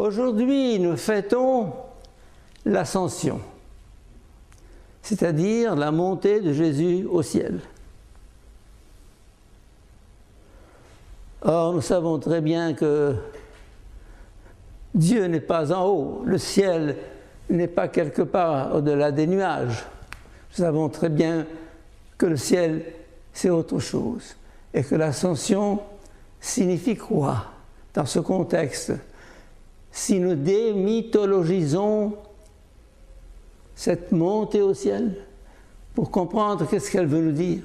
Aujourd'hui, nous fêtons l'ascension, c'est-à-dire la montée de Jésus au ciel. Or, nous savons très bien que Dieu n'est pas en haut, le ciel n'est pas quelque part au-delà des nuages. Nous savons très bien que le ciel, c'est autre chose, et que l'ascension signifie quoi dans ce contexte? Si nous démythologisons cette montée au ciel, pour comprendre qu'est-ce qu'elle veut nous dire,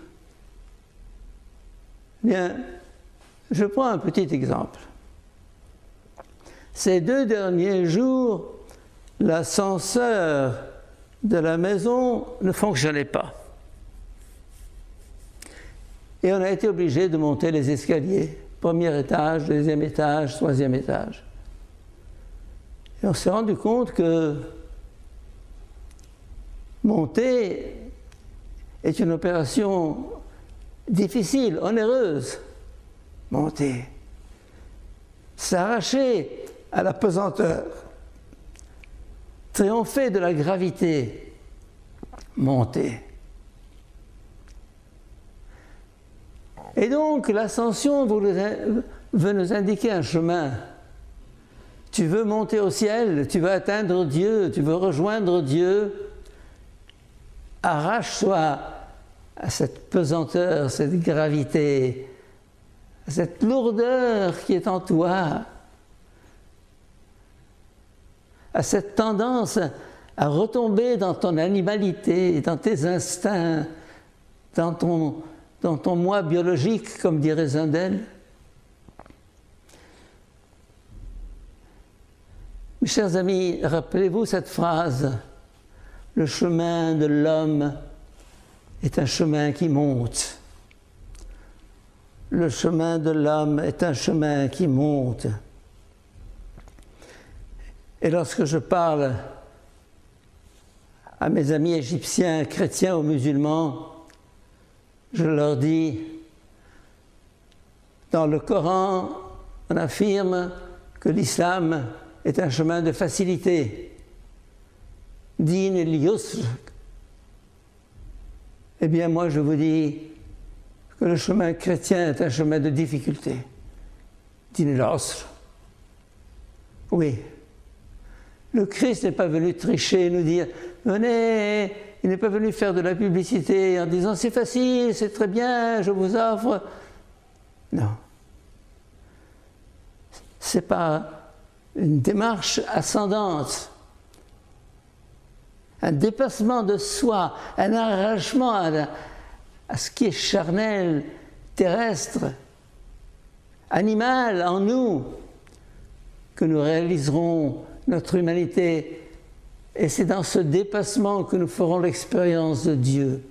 bien, je prends un petit exemple. Ces 2 derniers jours, l'ascenseur de la maison ne fonctionnait pas. Et on a été obligé de monter les escaliers. 1er étage, 2e étage, 3e étage. Et on s'est rendu compte que monter est une opération difficile, onéreuse. Monter. S'arracher à la pesanteur. Triompher de la gravité. Monter. Et donc, l'ascension veut nous indiquer un chemin. Tu veux monter au ciel, tu veux atteindre Dieu, tu veux rejoindre Dieu. Arrache-toi à cette pesanteur, cette gravité, à cette lourdeur qui est en toi, à cette tendance à retomber dans ton animalité, dans tes instincts, dans ton moi biologique, comme dirait Zundel. Mes chers amis, rappelez-vous cette phrase, « Le chemin de l'homme est un chemin qui monte. » Le chemin de l'homme est un chemin qui monte. Et lorsque je parle à mes amis égyptiens, chrétiens ou musulmans, je leur dis, dans le Coran, on affirme que l'islam est un chemin de facilité. Din al-yusr. Eh bien, moi, je vous dis que le chemin chrétien est un chemin de difficulté. Din al-usr. Oui. Le Christ n'est pas venu tricher, nous dire « Venez !» Il n'est pas venu faire de la publicité en disant « C'est facile, c'est très bien, je vous offre. » Non. Ce n'est pas une démarche ascendante, un dépassement de soi, un arrachement à ce qui est charnel, terrestre, animal en nous, que nous réaliserons notre humanité. Et c'est dans ce dépassement que nous ferons l'expérience de Dieu.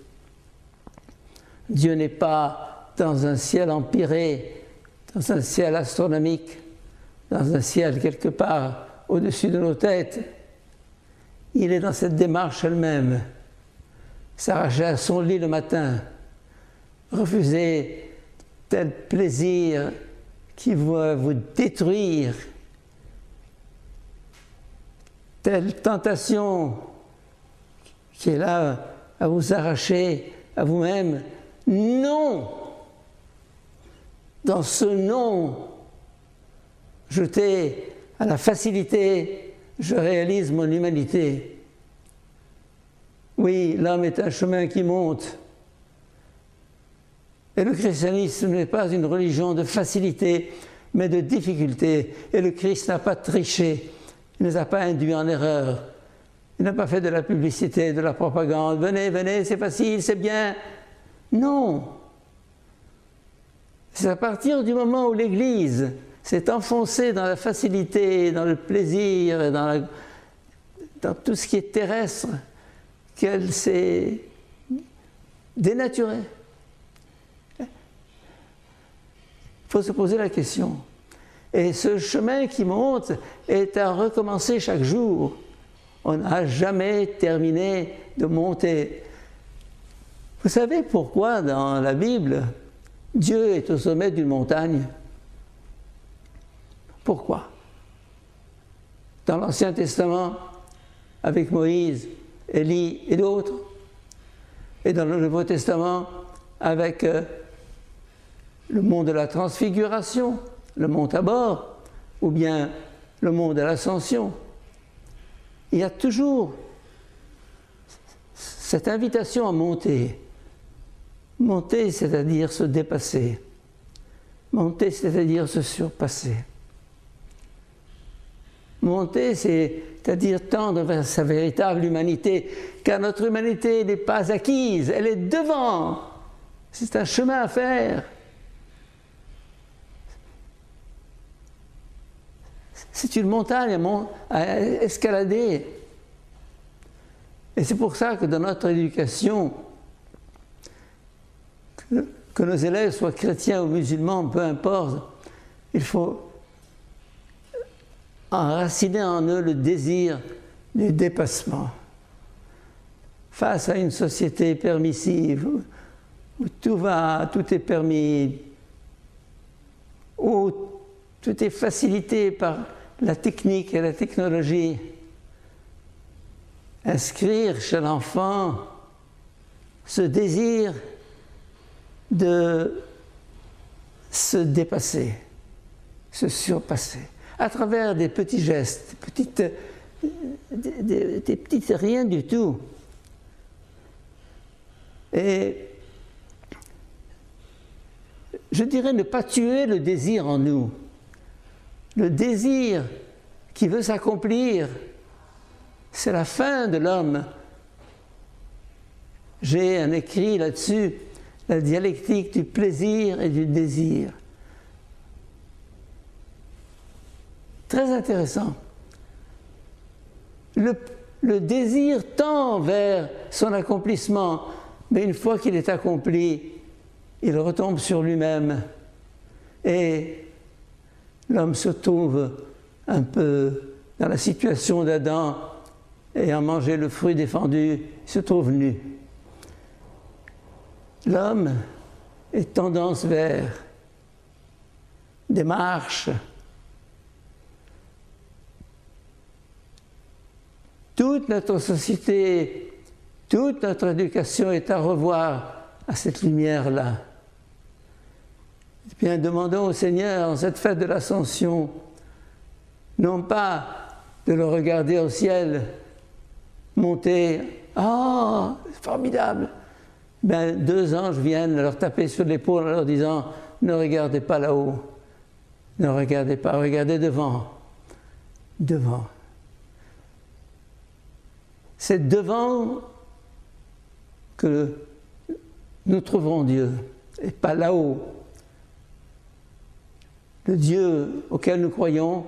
Dieu n'est pas dans un ciel empyré, dans un ciel astronomique, dans un ciel quelque part au-dessus de nos têtes. Il est dans cette démarche elle-même. S'arracher à son lit le matin, refuser tel plaisir qui va vous détruire, telle tentation qui est là à vous arracher à vous-même. Non! Dans ce non, jeté à la facilité, je réalise mon humanité. Oui, l'homme est un chemin qui monte. Et le christianisme n'est pas une religion de facilité, mais de difficulté. Et le Christ n'a pas triché. Il ne nous a pas induits en erreur. Il n'a pas fait de la publicité, de la propagande. Venez, venez, c'est facile, c'est bien. Non. C'est à partir du moment où l'Église s'est enfoncée dans la facilité, dans le plaisir, dans tout ce qui est terrestre, qu'elle s'est dénaturée. Il faut se poser la question. Et ce chemin qui monte est à recommencer chaque jour. On n'a jamais terminé de monter. Vous savez pourquoi dans la Bible, Dieu est au sommet d'une montagne? Pourquoi? dans l'Ancien Testament avec Moïse, Élie et d'autres, et dans le Nouveau Testament avec le mont de la Transfiguration, le mont Tabor, ou bien le mont de l'Ascension. Il y a toujours cette invitation à monter. Monter, c'est-à-dire se dépasser. Monter, c'est-à-dire se surpasser. Monter, c'est-à-dire tendre vers sa véritable humanité, car notre humanité n'est pas acquise, elle est devant. C'est un chemin à faire. C'est une montagne à escalader. Et c'est pour ça que dans notre éducation, que nos élèves soient chrétiens ou musulmans, peu importe, il faut enraciner en eux le désir du dépassement. Face à une société permissive, où tout va, tout est permis, où tout est facilité par la technique et la technologie, inscrire chez l'enfant ce désir de se dépasser, se surpasser, à travers des petits gestes, des petites rien du tout. Et je dirais ne pas tuer le désir en nous. Le désir qui veut s'accomplir, c'est la fin de l'homme. J'ai un écrit là-dessus, la dialectique du plaisir et du désir. Très intéressant. Le désir tend vers son accomplissement, mais une fois qu'il est accompli, il retombe sur lui-même et l'homme se trouve un peu dans la situation d'Adam, ayant mangé le fruit défendu, il se trouve nu. L'homme est tendance vers des marches. Toute notre société, toute notre éducation est à revoir à cette lumière-là. Eh bien, demandons au Seigneur, en cette fête de l'Ascension, non pas de le regarder au ciel, monter, « Oh, c'est formidable !» Ben, 2 anges viennent leur taper sur l'épaule en leur disant « Ne regardez pas là-haut, ne regardez pas, regardez devant, devant. » C'est devant que nous trouverons Dieu, et pas là-haut. Le Dieu auquel nous croyons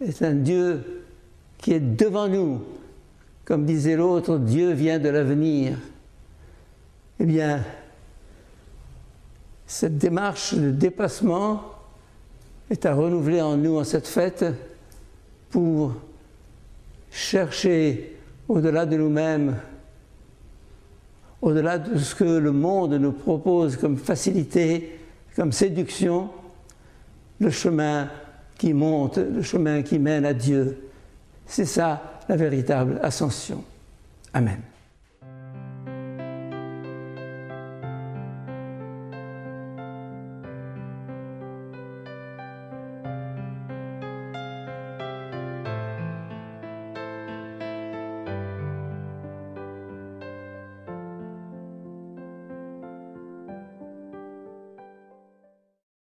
est un Dieu qui est devant nous. Comme disait l'autre, Dieu vient de l'avenir. Eh bien, cette démarche de dépassement est à renouveler en nous en cette fête pour chercher au-delà de nous-mêmes, au-delà de ce que le monde nous propose comme facilité, comme séduction, le chemin qui monte, le chemin qui mène à Dieu. C'est ça la véritable ascension. Amen.